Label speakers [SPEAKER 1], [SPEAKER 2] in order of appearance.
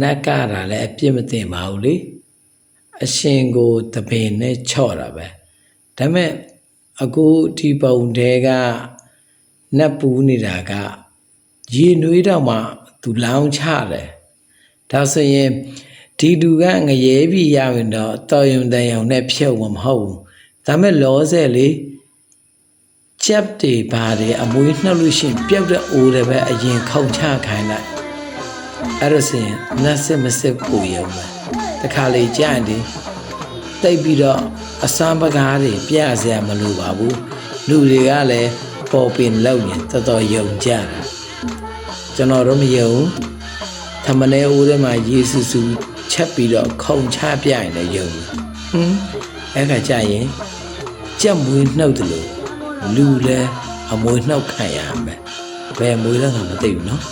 [SPEAKER 1] နတ်ကတာလည်းအပြစ်မတင်ပါဘူးလေအရှင်ကိုတပင်နဲ့ချော့တာပဲဒါပေမဲ့အခုဒီပုံတဲကနတ်ပူးနေတာကရေနွေးတော့မှသူလောင်းချတယ်ဒါဆိုရင်ဒီလူကငရဲပြီးရရင်တော့တော်ရုံတန်ရုံနဲ့ဖြုတ်မှာမဟုတ်ဘူးဒါပေမဲ့လောဆယ်လေကြက်တွေပါတယ်အမွေးနှုတ်လို့ရှိရင်ပြုတ်တဲ့အိုးတွေပဲအရင်ခုန်ချခိုင်းလိုက်အဲ့ဒါဆိုရင်နတ်စစ်မစစ်ပူရုံပဲတခါလေကြာရင်တိတ်ပြီးတော့အစမ်းပကားတွေပြရစရာမလိုပါဘူးလူတွေကလည်းပေါ်ပင်လောက်ရင်တော်တော်ယုံကြတာကျွန်တော်တို့မယုံသမဏေအိုးထဲမှာယေစုစုချက်ပြီးတော့ခုံချပြရင်လည်းယုံအဲ့ခါကျရင်ကြက်မွေးနှုတ်တယ်လို့လူလည်းအမွေးနှုတ်ခံရမယ်ဘယ်မွေးလဲကမသိဘူးနော်